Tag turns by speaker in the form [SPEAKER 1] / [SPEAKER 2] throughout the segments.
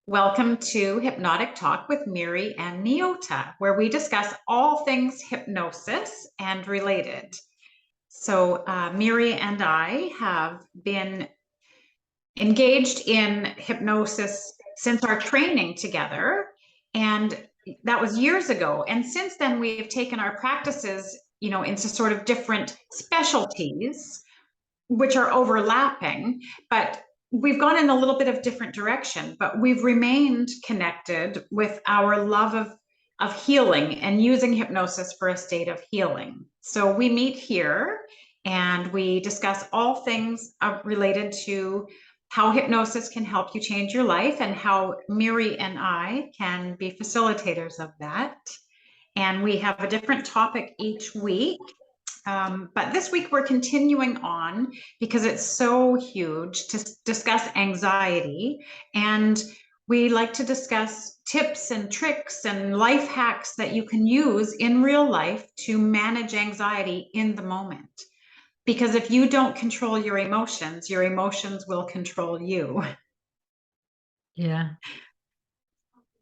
[SPEAKER 1] Welcome to Hypnotic Talk with Miri and Neota, where we discuss all things hypnosis and related. So, Miri and I have been engaged in hypnosis since our training together, and that was years ago. And since then, we've taken our practices, into sort of different specialties, which are overlapping, but we've gone in a little bit of different direction, but we've remained connected with our love of healing and using hypnosis for a state of healing. So we meet here and we discuss all things related to how hypnosis can help you change your life and how Miri and I can be facilitators of that. And we have a different topic each week. But this week we're continuing on because it's so huge to discuss anxiety. And we like to discuss tips and tricks and life hacks that you can use in real life to manage anxiety in the moment. Because if you don't control your emotions will control you.
[SPEAKER 2] Yeah.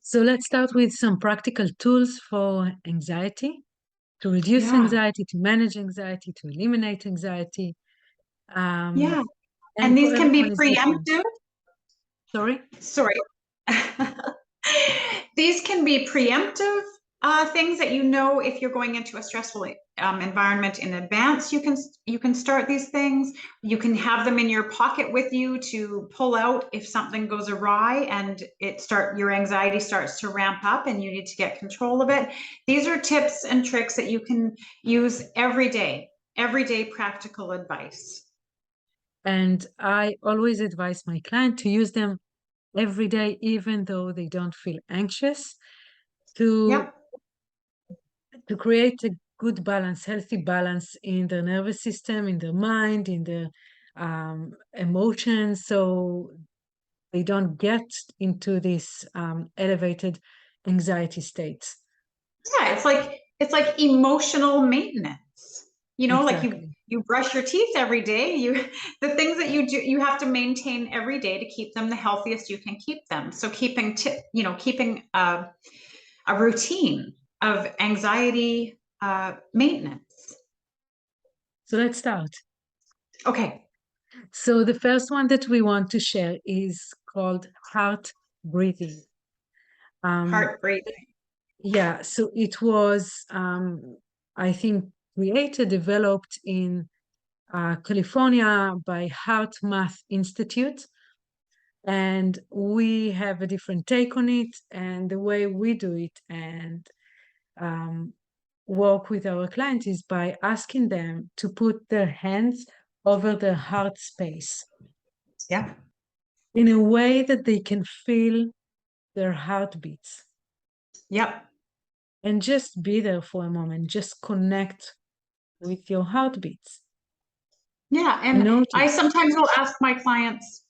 [SPEAKER 2] So let's start with some practical tools for anxiety, to reduce anxiety, to manage anxiety, to eliminate anxiety.
[SPEAKER 1] And
[SPEAKER 2] And
[SPEAKER 1] these can be
[SPEAKER 2] preemptive. Sorry?
[SPEAKER 1] These can be preemptive things that if you're going into a stressful environment in advance. You can start these things. You can have them in your pocket with you to pull out if something goes awry and your anxiety starts to ramp up and you need to get control of it. These are tips and tricks that you can use everyday practical advice.
[SPEAKER 2] And I always advise my client to use them every day, even though they don't feel anxious, to create a good balance, healthy balance in their nervous system, in their mind, in their emotions, so they don't get into this elevated anxiety states.
[SPEAKER 1] Yeah, it's like emotional maintenance.
[SPEAKER 2] Exactly.
[SPEAKER 1] Like you brush your teeth every day. The things that you do, you have to maintain every day to keep them the healthiest you can keep them. So keeping a routine of anxiety maintenance.
[SPEAKER 2] So let's start.
[SPEAKER 1] Okay.
[SPEAKER 2] So the first one that we want to share is called heart breathing.
[SPEAKER 1] Heart breathing.
[SPEAKER 2] Yeah, so it was, I think, developed in California by Heart Math Institute. And we have a different take on it, and the way we do it and work with our clients is by asking them to put their hands over their heart space.
[SPEAKER 1] Yeah.
[SPEAKER 2] In a way that they can feel their heartbeats.
[SPEAKER 1] Yep.
[SPEAKER 2] And just be there for a moment, just connect with your heartbeats.
[SPEAKER 1] Yeah, and I sometimes will ask my clients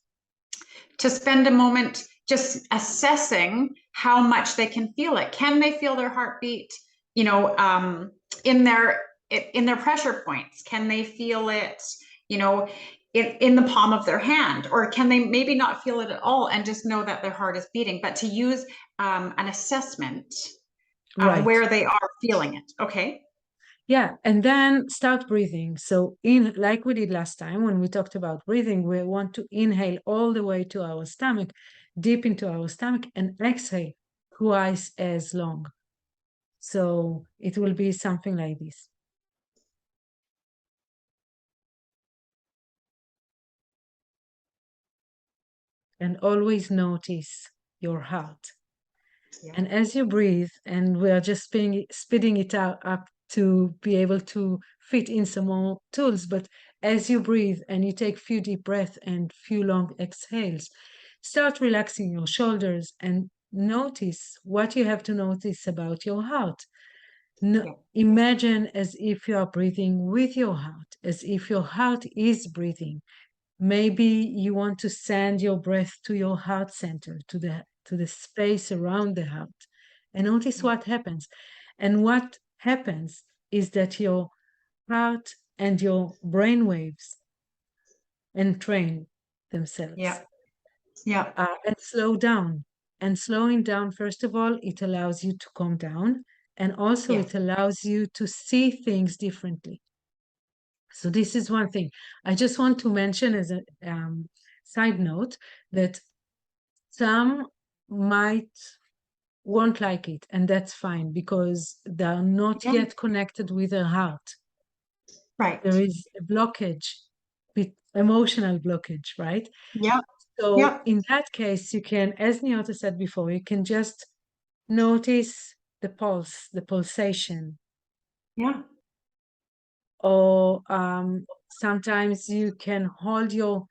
[SPEAKER 1] to spend a moment just assessing how much they can feel it. Can they feel their heartbeat, in their pressure points? Can they feel it, in the palm of their hand? Or can they maybe not feel it at all and just know that their heart is beating, but to use an assessment where they are feeling it. Okay.
[SPEAKER 2] Yeah, and then start breathing. So like we did last time when we talked about breathing, we want to inhale all the way to our stomach, deep into our stomach, and exhale twice as long. So it will be something like this. And always notice your heart. Yeah. And as you breathe, and we are just speeding it up to be able to fit in some more tools, but as you breathe and you take few deep breaths and few long exhales, start relaxing your shoulders and notice what you have to notice about your heart. Imagine as if you are breathing with your heart, as if your heart is breathing. Maybe you want to send your breath to your heart center, to the space around the heart, and notice what happens. And what happens is that your heart and your brain waves entrain themselves.
[SPEAKER 1] Yeah.
[SPEAKER 2] And slow down. And slowing down, first of all, it allows you to calm down. And also
[SPEAKER 1] Yeah.
[SPEAKER 2] it allows you to see things differently. So this is one thing. I just want to mention as a side note that some might won't like it, and that's fine because they're not
[SPEAKER 1] Yeah.
[SPEAKER 2] yet connected with their heart.
[SPEAKER 1] Right.
[SPEAKER 2] There is a blockage, emotional blockage, right?
[SPEAKER 1] Yeah.
[SPEAKER 2] So
[SPEAKER 1] Yeah.
[SPEAKER 2] in that case, you can, as Neota said before, you can just notice the pulse, the pulsation,
[SPEAKER 1] Yeah.
[SPEAKER 2] or sometimes you can hold your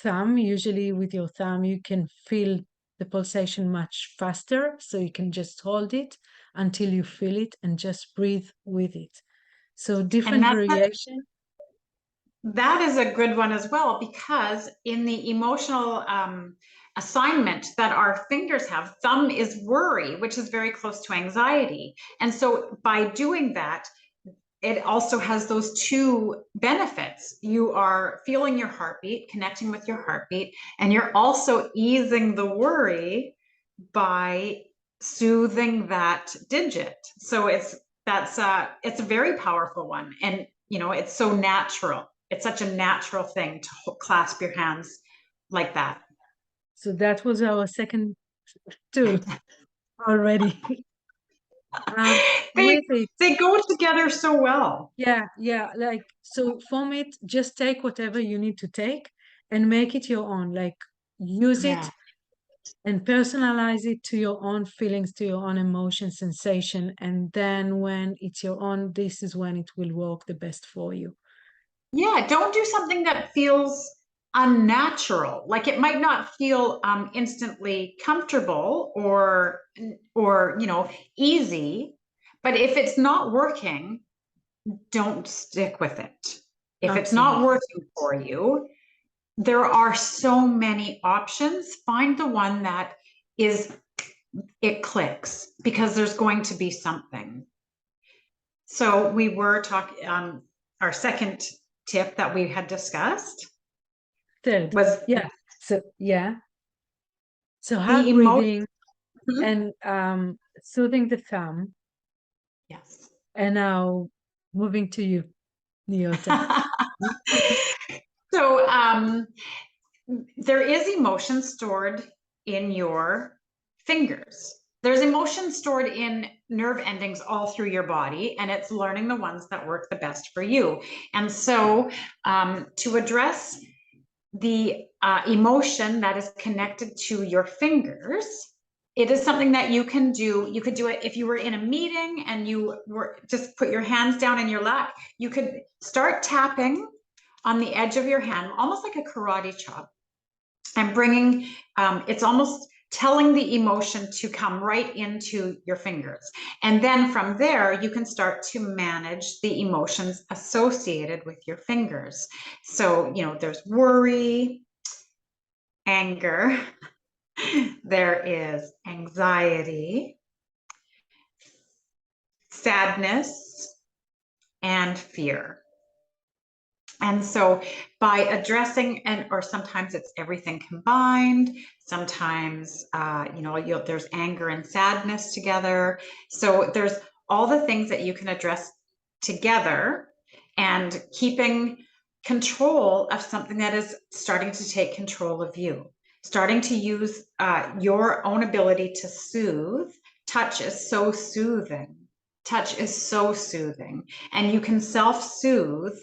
[SPEAKER 2] thumb. Usually with your thumb, you can feel the pulsation much faster. So you can just hold it until you feel it and just breathe with it. So
[SPEAKER 1] And
[SPEAKER 2] different
[SPEAKER 1] that's
[SPEAKER 2] variation.
[SPEAKER 1] that is a good one as well, because in the emotional assignment that our fingers have, thumb is worry, which is very close to anxiety. And so by doing that, it also has those two benefits. You are feeling your heartbeat, connecting with your heartbeat, and you're also easing the worry by soothing that digit. So it's a very powerful one. And it's so natural. It's such a natural thing to clasp your hands like that.
[SPEAKER 2] So that was our second tool already.
[SPEAKER 1] they
[SPEAKER 2] With it,
[SPEAKER 1] they go together so well.
[SPEAKER 2] yeah, like so from it, just take whatever you need to take and make it your own. Like use
[SPEAKER 1] Yeah.
[SPEAKER 2] it and personalize it to your own feelings, to your own emotion, sensation. And then when it's your own, this is when it will work the best for you.
[SPEAKER 1] Yeah, don't do something that feels unnatural. Like it might not feel instantly comfortable or easy, but if it's not working, don't stick with it. If it's not
[SPEAKER 2] Absolutely.
[SPEAKER 1] working for you, there are so many options. Find the one that is it clicks, because there's going to be something. So we were talking our second tip that we had discussed
[SPEAKER 2] Third,
[SPEAKER 1] was
[SPEAKER 2] yeah. So yeah. So
[SPEAKER 1] the
[SPEAKER 2] hard
[SPEAKER 1] emotion.
[SPEAKER 2] breathing and soothing the thumb.
[SPEAKER 1] Yes.
[SPEAKER 2] And now moving to you, Neota.
[SPEAKER 1] So there is emotion stored in your fingers. There's emotion stored in nerve endings all through your body, and it's learning the ones that work the best for you. And so to address the emotion that is connected to your fingers, it is something that you can do. You could do it if you were in a meeting and you were just put your hands down in your lap. You could start tapping on the edge of your hand, almost like a karate chop, and bringing it's almost telling the emotion to come right into your fingers. And then from there, you can start to manage the emotions associated with your fingers. So, there's worry, anger, there is anxiety, sadness, and fear. And so by addressing or sometimes it's everything combined, sometimes, there's anger and sadness together. So there's all the things that you can address together, and keeping control of something that is starting to take control of you, starting to use your own ability to soothe. Touch is so soothing. Touch is so soothing, and you can self-soothe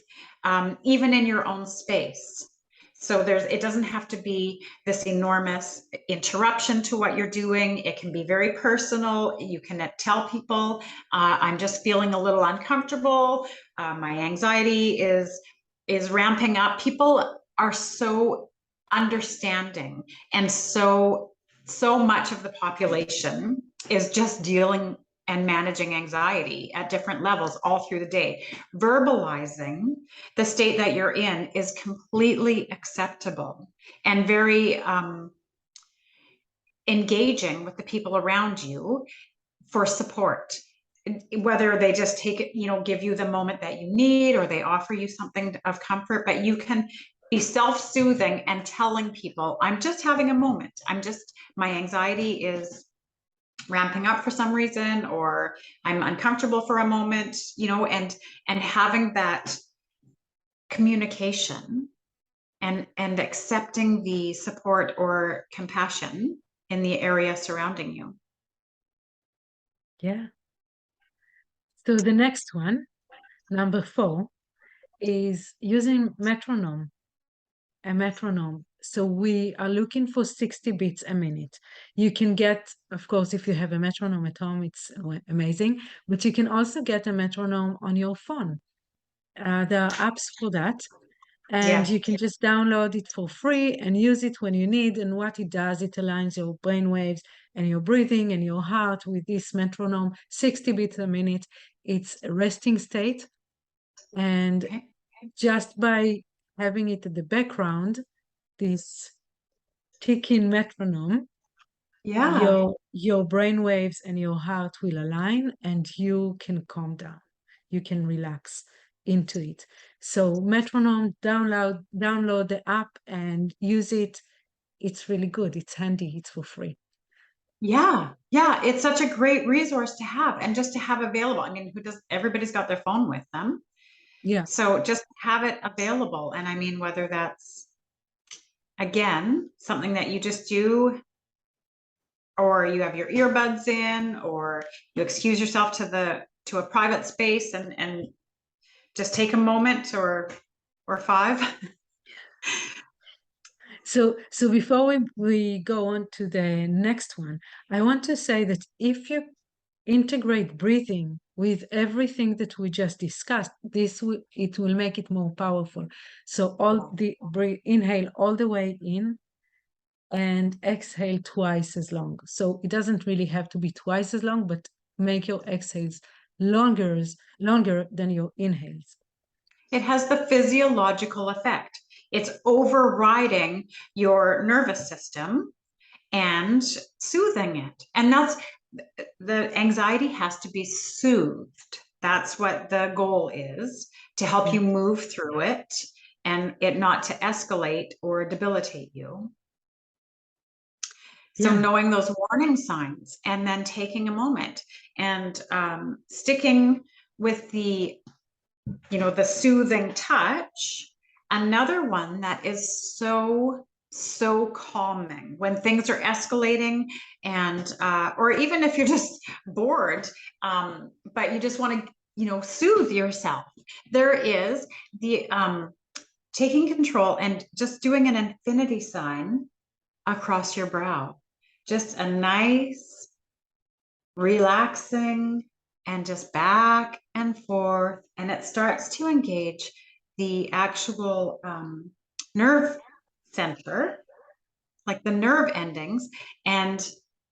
[SPEAKER 1] even in your own space. So it doesn't have to be this enormous interruption to what you're doing. It can be very personal. You can tell people, I'm just feeling a little uncomfortable. My anxiety is ramping up. People are so understanding, and so much of the population is just dealing and managing anxiety at different levels all through the day. Verbalizing the state that you're in is completely acceptable and very engaging with the people around you for support. Whether they just take it, give you the moment that you need, or they offer you something of comfort, but you can be self-soothing and telling people, I'm just having a moment. My anxiety is ramping up for some reason, or I'm uncomfortable for a moment, and having that communication and accepting the support or compassion in the area surrounding you.
[SPEAKER 2] Yeah. So the next one, number 4, is using metronome, a metronome. So we are looking for 60 beats a minute. You can get, of course, if you have a metronome at home, it's amazing, but you can also get a metronome on your phone. There are apps for that, and
[SPEAKER 1] Yeah.
[SPEAKER 2] you can just download it for free and use it when you need. And what it does, it aligns your brain waves and your breathing and your heart with this metronome, 60 beats a minute. It's a resting state. And
[SPEAKER 1] Okay.
[SPEAKER 2] just by having it in the background, this ticking metronome,
[SPEAKER 1] Yeah.
[SPEAKER 2] your brain waves and your heart will align, and you can calm down. You can relax into it. So metronome, download the app and use it. It's really good. It's handy. It's for free.
[SPEAKER 1] Yeah. Yeah. It's such a great resource to have and just to have available. I mean, everybody's got their phone with them.
[SPEAKER 2] Yeah.
[SPEAKER 1] So just have it available. And I mean, whether that's, again, something that you just do, or you have your earbuds in, or you excuse yourself to a private space and just take a moment or 5.
[SPEAKER 2] So before we go on to the next one, I want to say that if you integrate breathing with everything that we just discussed, it will make it more powerful. So inhale all the way in and exhale twice as long. So it doesn't really have to be twice as long, but make your exhales longer than your inhales.
[SPEAKER 1] It has the physiological effect. It's overriding your nervous system and soothing it. And the anxiety has to be soothed. That's what the goal is, to help you move through it and it not to escalate or debilitate you. So knowing those warning signs and then taking a moment and sticking with the soothing touch. Another one that is so calming when things are escalating, and or even if you're just bored, but you just want to soothe yourself. There is the taking control and just doing an infinity sign across your brow. Just a nice, relaxing, and just back and forth. And it starts to engage the actual nerve center, like the nerve endings. And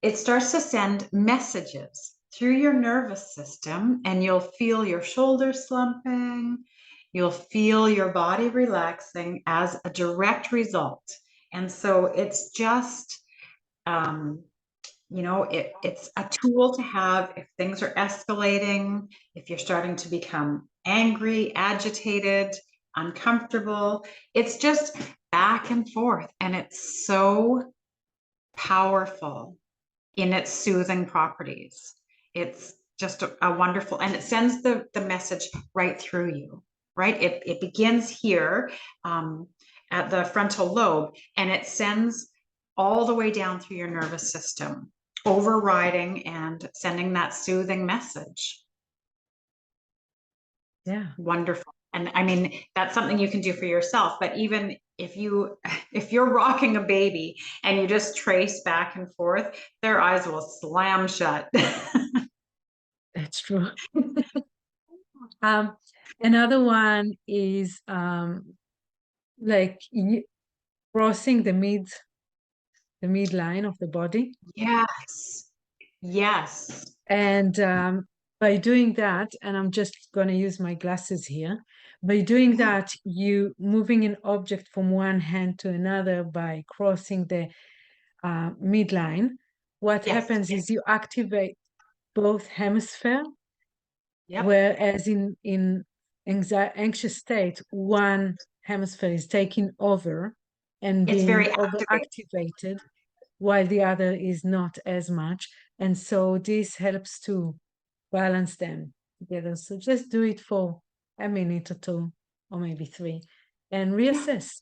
[SPEAKER 1] it starts to send messages through your nervous system. And you'll feel your shoulders slumping. You'll feel your body relaxing as a direct result. And so it's just, it's a tool to have if things are escalating, if you're starting to become angry, agitated, uncomfortable. It's just back and forth. And it's so powerful in its soothing properties. It's just a wonderful, and it sends the message right through you, right? It begins here at the frontal lobe, and it sends all the way down through your nervous system, overriding and sending that soothing message.
[SPEAKER 2] Yeah.
[SPEAKER 1] Wonderful. And I mean, that's something you can do for yourself, but even if you're rocking a baby and you just trace back and forth, their eyes will slam shut.
[SPEAKER 2] That's true. Another one is like crossing the midline of the body.
[SPEAKER 1] Yes. Yes.
[SPEAKER 2] And by doing that, and I'm just going to use my glasses here, by doing that, you moving an object from one hand to another by crossing the midline. What happens is you activate both hemisphere, whereas in anxious state, one hemisphere is taking over and
[SPEAKER 1] It's
[SPEAKER 2] being
[SPEAKER 1] very activated.
[SPEAKER 2] overactivated, while the other is not as much. And so this helps to balance them together. So just do it for a minute or two, or maybe 3, and reassess.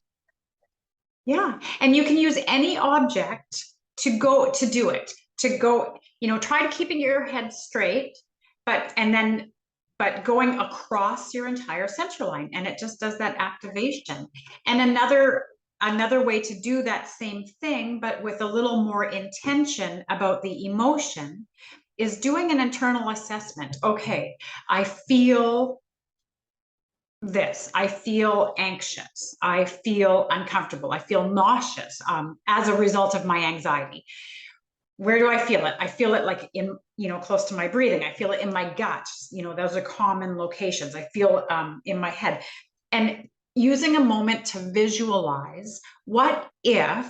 [SPEAKER 1] Yeah. And you can use any object to do it, try to keeping your head straight, but going across your entire central line, and it just does that activation. And another way to do that same thing, but with a little more intention about the emotion, is doing an internal assessment. Okay, I feel this. I feel anxious. I feel uncomfortable. I feel nauseous as a result of my anxiety. Where do I feel it? I feel it like in, close to my breathing. I feel it in my gut. Those are common locations. I feel in my head. And using a moment to visualize, what if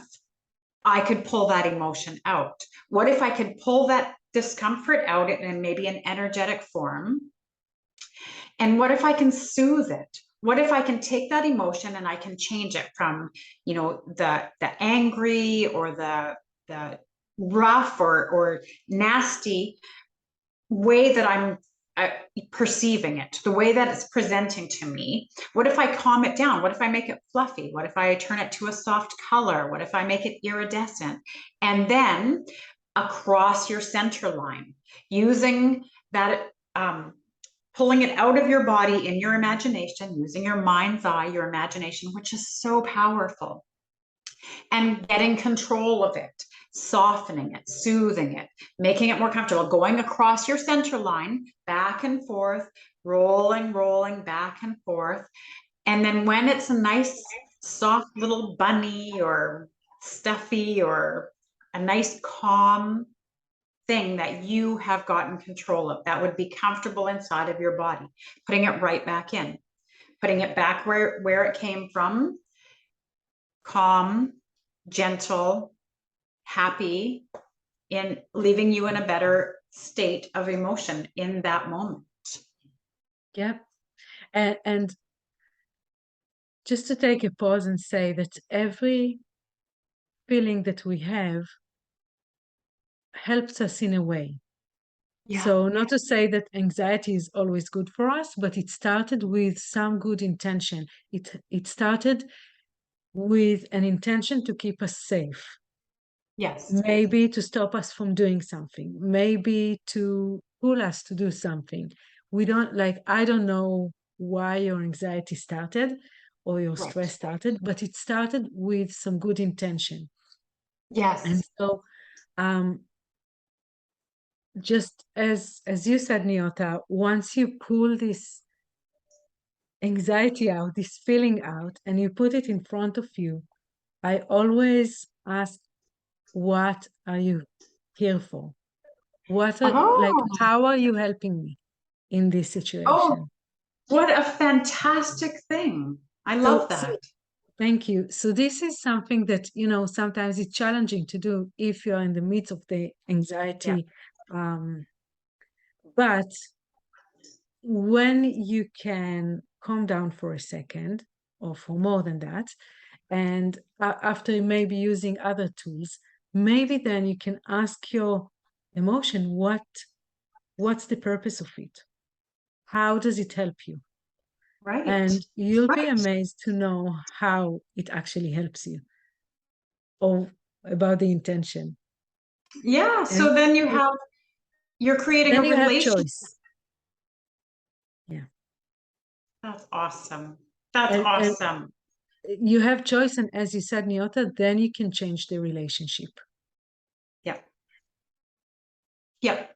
[SPEAKER 1] I could pull that emotion out? What if I could pull that discomfort out in maybe an energetic form? And what if I can soothe it? What if I can take that emotion and I can change it from, the angry or the rough or nasty way that I'm perceiving it, the way that it's presenting to me? What if I calm it down? What if I make it fluffy? What if I turn it to a soft color? What if I make it iridescent? And then across your center line, using that, pulling it out of your body in your imagination, using your mind's eye, your imagination, which is so powerful, and getting control of it, softening it, soothing it, making it more comfortable, going across your center line, back and forth, rolling back and forth. And then when it's a nice, soft little bunny or stuffy or a nice, calm thing that you have gotten control of, that would be comfortable inside of your body, putting it right back in, putting it back where it came from, calm, gentle, happy, in leaving you in a better state of emotion in that moment.
[SPEAKER 2] Yeah. And just to take a pause and say that every feeling that we have helps us in a way.
[SPEAKER 1] Yeah.
[SPEAKER 2] So not to say that anxiety is always good for us, but it started with some good intention. It started with an intention to keep us safe.
[SPEAKER 1] Yes.
[SPEAKER 2] Maybe to stop us from doing something, maybe to pull us to do something. I don't know why your anxiety started or your
[SPEAKER 1] Right.
[SPEAKER 2] stress started, but it started with some good intention.
[SPEAKER 1] Yes.
[SPEAKER 2] And so just as you said, Neota, once you pull this anxiety out, this feeling out, and you put it in front of you, I always ask, what are you here for?
[SPEAKER 1] Oh,
[SPEAKER 2] How are you helping me in this
[SPEAKER 1] oh,
[SPEAKER 2] situation?
[SPEAKER 1] what a fantastic thing. I love
[SPEAKER 2] So
[SPEAKER 1] that.
[SPEAKER 2] thank you. So this is something that, sometimes it's challenging to do if you're in the midst of the
[SPEAKER 1] Yeah.
[SPEAKER 2] anxiety. But when you can calm down for a second or for more than that, and after maybe using other tools, maybe then you can ask your emotion, what's the purpose of it? How does it help you?
[SPEAKER 1] Right.
[SPEAKER 2] And you'll be
[SPEAKER 1] Right.
[SPEAKER 2] amazed to know how it actually helps you, or about the intention.
[SPEAKER 1] Yeah.
[SPEAKER 2] And
[SPEAKER 1] So then you're creating a
[SPEAKER 2] then you have
[SPEAKER 1] relationship.
[SPEAKER 2] choice. Yeah.
[SPEAKER 1] That's awesome. That's
[SPEAKER 2] And
[SPEAKER 1] awesome.
[SPEAKER 2] you have choice. And as you said, Nyota, then you can change the relationship.
[SPEAKER 1] Yeah. Yeah.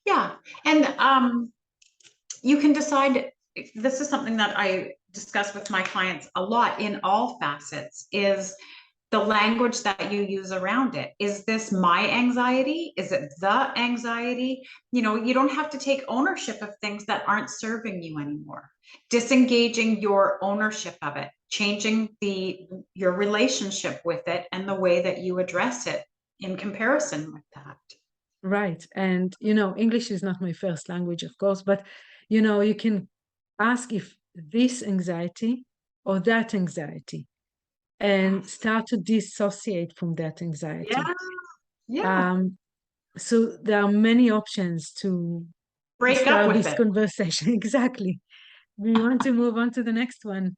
[SPEAKER 1] Yeah. And you can decide, this is something that I discuss with my clients a lot in all facets, is the language that you use around it. Is this my anxiety? Is it the anxiety? You don't have to take ownership of things that aren't serving you anymore. Disengaging your ownership of it, changing your relationship with it and the way that you address it in comparison with that.
[SPEAKER 2] Right. And, English is not my first language, of course, but, you can ask if this anxiety or that anxiety and start to dissociate from that anxiety.
[SPEAKER 1] Yeah.
[SPEAKER 2] So there are many options to
[SPEAKER 1] Break up
[SPEAKER 2] start
[SPEAKER 1] with
[SPEAKER 2] this
[SPEAKER 1] it.
[SPEAKER 2] conversation. Exactly. We want to move on to the next one.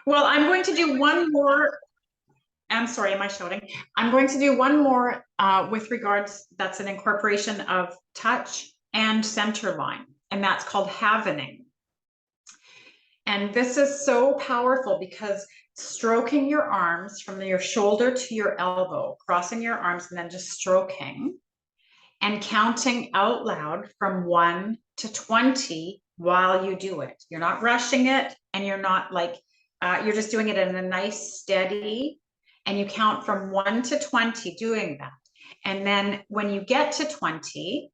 [SPEAKER 1] Well, I'm going to do one more. I'm sorry, am I shouting? I'm going to do one more with regards, that's an incorporation of touch and center line, and that's called havening. And this is so powerful because stroking your arms from your shoulder to your elbow, crossing your arms and then just stroking and counting out loud from 1 to 20 while you do it. You're not rushing it, and you're not like, you're just doing it in a nice, steady, and you count from 1 to 20 doing that. And then when you get to 20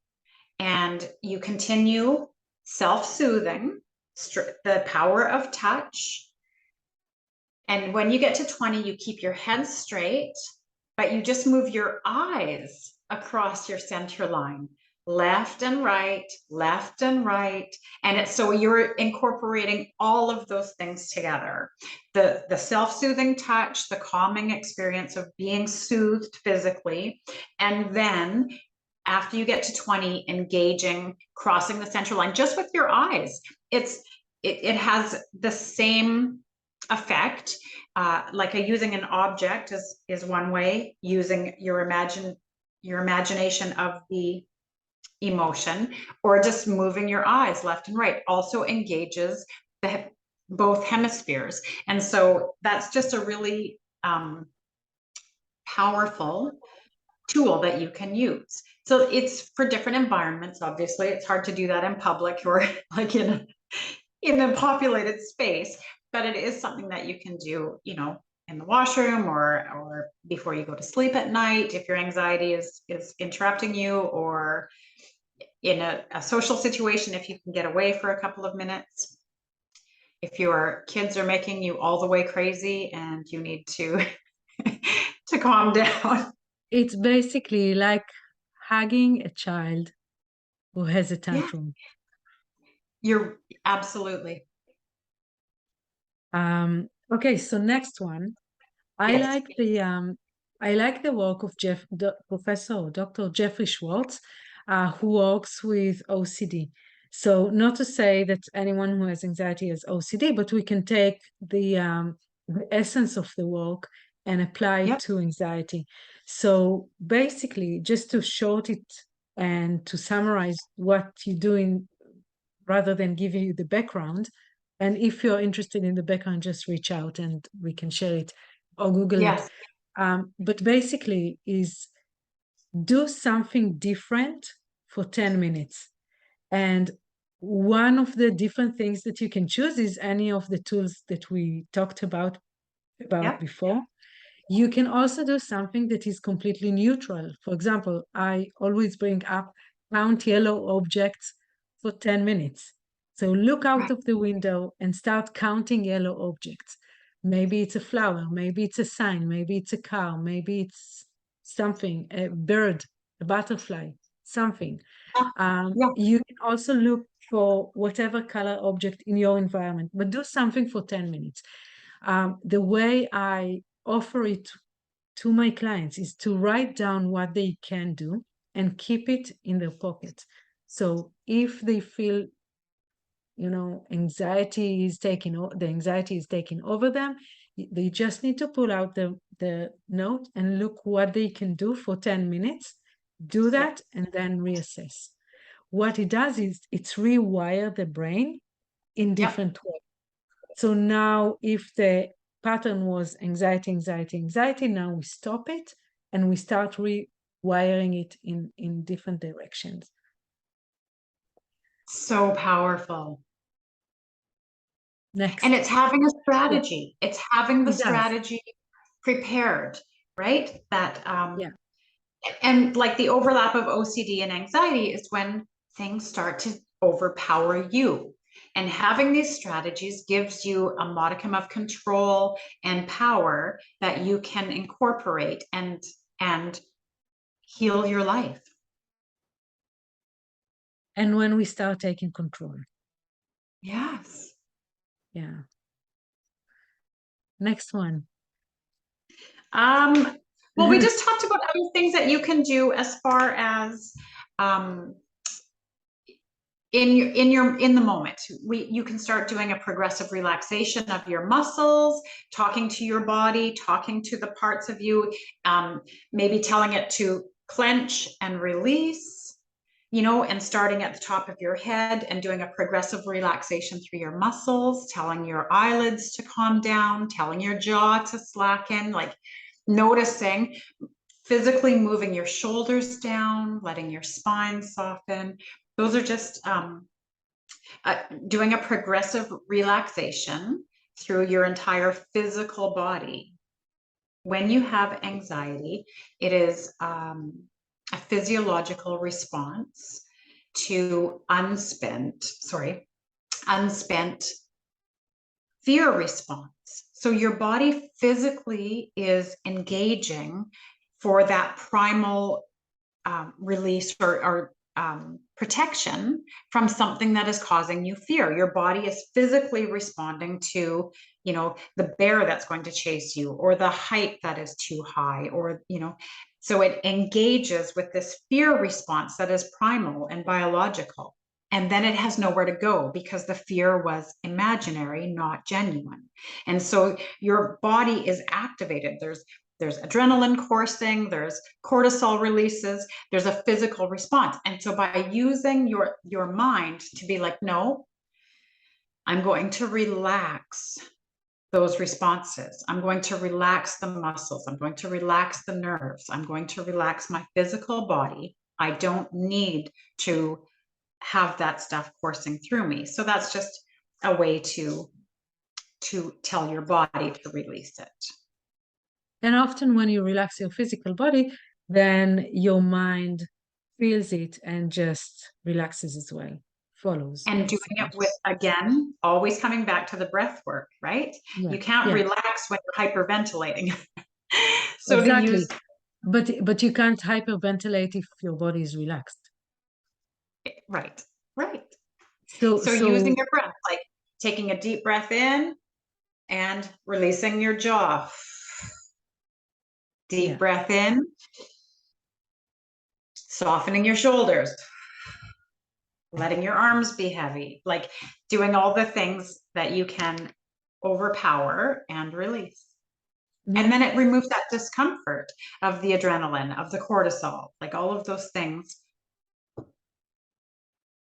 [SPEAKER 1] and you continue self-soothing, the power of touch. And when you get to 20, you keep your head straight, but you just move your eyes across your center line, left and right, left and right. And it's so you're incorporating all of those things together. The self-soothing touch, the calming experience of being soothed physically, and then after you get to 20, engaging, crossing the center line just with your eyes. It has the same effect. Like using an object is one way, using your imagination of the emotion, or just moving your eyes left and right also engages both hemispheres. And so that's just a really powerful tool that you can use. So it's for different environments. Obviously, it's hard to do that in public or like in a populated space, but it is something that you can do, in the washroom or before you go to sleep at night if your anxiety is interrupting you, or in a social situation if you can get away for a couple of minutes. If your kids are making you all the way crazy and you need to to calm down.
[SPEAKER 2] It's basically like hugging a child who has a
[SPEAKER 1] Yeah,
[SPEAKER 2] tantrum.
[SPEAKER 1] you're absolutely.
[SPEAKER 2] Okay, so next one. I
[SPEAKER 1] Yes.
[SPEAKER 2] like the work of Professor Dr. Jeffrey Schwartz, who works with OCD. So not to say that anyone who has anxiety has OCD, but we can take the essence of the work and apply it
[SPEAKER 1] Yep.
[SPEAKER 2] to anxiety. So basically, just to short it and to summarize what you're doing rather than giving you the background. And if you're interested in the background, just reach out and we can share it or Google it.
[SPEAKER 1] Yes.
[SPEAKER 2] But basically is do something different for 10 minutes. And one of the different things that you can choose is any of the tools that we talked about
[SPEAKER 1] Yep.
[SPEAKER 2] before. You can also do something that is completely neutral. For example, I always bring up count yellow objects for 10 minutes. So look out
[SPEAKER 1] Right.
[SPEAKER 2] of the window and start counting yellow objects. Maybe it's a flower, maybe it's a sign, maybe it's a car, maybe it's something, a bird, a butterfly, something.
[SPEAKER 1] Yeah.
[SPEAKER 2] You can also look for whatever color object in your environment, but do something for 10 minutes. The way I offer it to my clients is to write down what they can do and keep it in their pocket. So if they feel, the anxiety is taking over them, they just need to pull out the note and look what they can do for 10 minutes, do that, and then reassess. What it does is it's rewire the brain in different ways. So now if the pattern was anxiety, anxiety, anxiety, now we stop it and we start rewiring it in different directions.
[SPEAKER 1] So powerful.
[SPEAKER 2] Next.
[SPEAKER 1] And it's having a strategy.
[SPEAKER 2] Yeah.
[SPEAKER 1] It's having the
[SPEAKER 2] It does.
[SPEAKER 1] strategy prepared, right?
[SPEAKER 2] Yeah.
[SPEAKER 1] And like the overlap of OCD and anxiety is when things start to overpower you. And having these strategies gives you a modicum of control and power that you can incorporate and heal your life.
[SPEAKER 2] And when we start taking control.
[SPEAKER 1] Yes.
[SPEAKER 2] Yeah. Next one.
[SPEAKER 1] Well, we just talked about other things that you can do as far as in the moment. You can start doing a progressive relaxation of your muscles, talking to your body, talking to the parts of you, maybe telling it to clench and release, and starting at the top of your head and doing a progressive relaxation through your muscles, telling your eyelids to calm down, telling your jaw to slacken, like noticing, physically moving your shoulders down, letting your spine soften. Those are just doing a progressive relaxation through your entire physical body. When you have anxiety, it is a physiological response to unspent fear response. So your body physically is engaging for that primal release or protection from something that is causing you fear. Your body is physically responding to, the bear that's going to chase you, or the height that is too high, or, so it engages with this fear response that is primal and biological. And then it has nowhere to go because the fear was imaginary, not genuine. And so your body is activated. There's adrenaline coursing, there's cortisol releases, there's a physical response. And so by using your mind to be like, no, I'm going to relax those responses. I'm going to relax the muscles. I'm going to relax the nerves. I'm going to relax my physical body. I don't need to have that stuff coursing through me. So that's just a way to tell your body to release it.
[SPEAKER 2] And often when you relax your physical body, then your mind feels it and just relaxes as well, follows.
[SPEAKER 1] And doing it with, again, always coming back to the breath work, right?
[SPEAKER 2] Yeah,
[SPEAKER 1] you can't
[SPEAKER 2] yeah.
[SPEAKER 1] relax when you're hyperventilating. So
[SPEAKER 2] Exactly. But you can't hyperventilate if your body is relaxed.
[SPEAKER 1] right.
[SPEAKER 2] So
[SPEAKER 1] Using your breath, like taking a deep breath in and releasing your jaw. Deep breath in, softening your shoulders, letting your arms be heavy, like doing all the things that you can overpower and release. And then it removes that discomfort of the adrenaline, of the cortisol, like all of those things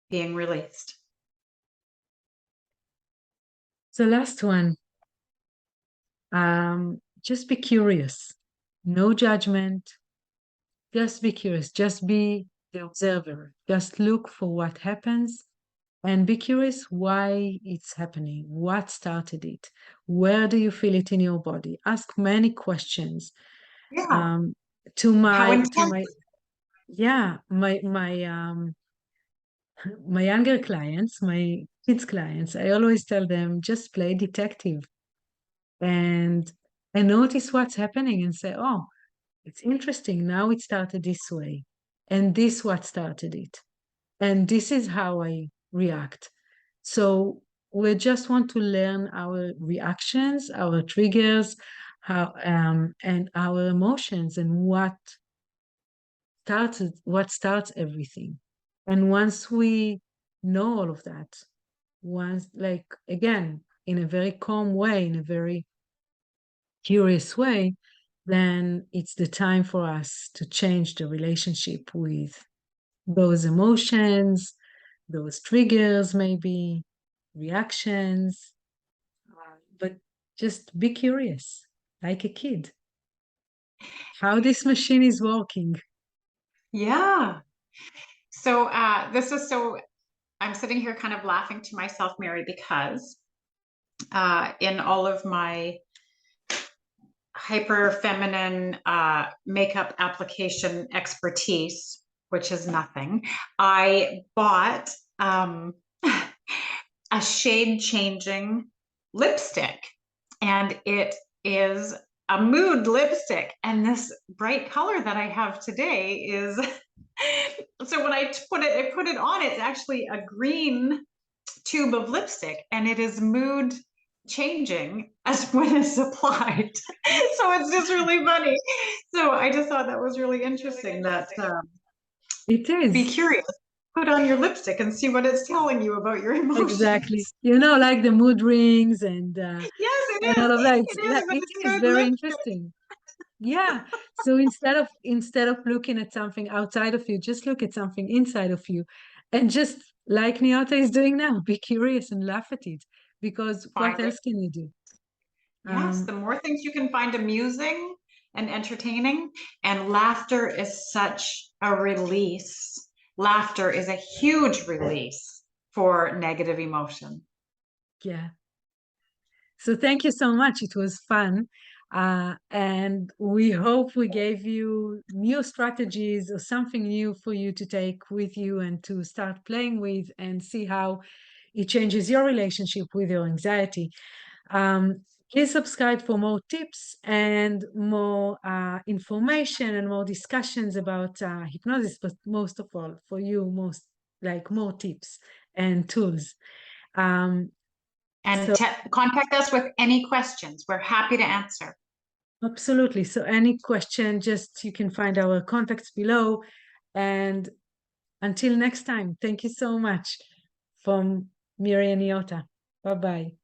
[SPEAKER 1] being released.
[SPEAKER 2] So last one, just be curious. No judgment. Just be curious. Just be the observer. Just look for what happens and be curious why it's happening. What started it? Where do you feel it in your body? Ask many questions.
[SPEAKER 1] Yeah.
[SPEAKER 2] To
[SPEAKER 1] How
[SPEAKER 2] my
[SPEAKER 1] intense?
[SPEAKER 2] my younger clients, my kids clients, I always tell them just play detective and notice what's happening and say, oh, it's interesting. Now it started this way. And this what started it. And this is how I react. So we just want to learn our reactions, our triggers, how and our emotions and what starts everything. And once we know all of that, once like again, in a very calm way, in a very curious way, then it's the time for us to change the relationship with those emotions, those triggers, maybe reactions. But just be curious, like a kid, how this machine is working.
[SPEAKER 1] Yeah. So I'm sitting here kind of laughing to myself, Mary, because in all of my hyper feminine makeup application expertise, which is nothing, I bought a shade changing lipstick, and it is a mood lipstick. And this bright color that I have today is so when I put it on, it's actually a green tube of lipstick, and it is mood changing as when it's applied. So it's just really funny. So I just thought that was really interesting that
[SPEAKER 2] It
[SPEAKER 1] be
[SPEAKER 2] is.
[SPEAKER 1] curious, put on your lipstick and see what it's telling you about your
[SPEAKER 2] Exactly.
[SPEAKER 1] emotions.
[SPEAKER 2] You know, like the mood rings
[SPEAKER 1] Yes, it
[SPEAKER 2] and
[SPEAKER 1] is.
[SPEAKER 2] all of that.
[SPEAKER 1] It is, but
[SPEAKER 2] It
[SPEAKER 1] it's
[SPEAKER 2] is
[SPEAKER 1] good
[SPEAKER 2] very
[SPEAKER 1] lipstick.
[SPEAKER 2] interesting. Yeah. So instead of looking at something outside of you, just look at something inside of you. And just like Neota is doing now, be curious and laugh at it. Because what
[SPEAKER 1] Find it.
[SPEAKER 2] else can you do?
[SPEAKER 1] Yes, the more things you can find amusing and entertaining, and laughter is such a release. Laughter is a huge release for negative emotion.
[SPEAKER 2] Yeah. So thank you so much. It was fun. And we hope we gave you new strategies or something new for you to take with you and to start playing with and see how it changes your relationship with your anxiety. Please subscribe for more tips and more information and more discussions about hypnosis, but most of all, for you, more tips and tools.
[SPEAKER 1] And
[SPEAKER 2] So
[SPEAKER 1] contact us with any questions. We're happy to answer.
[SPEAKER 2] absolutely. So any question, just you can find our contacts below. And until next time, thank you so much from Miri and Neota. Bye-bye.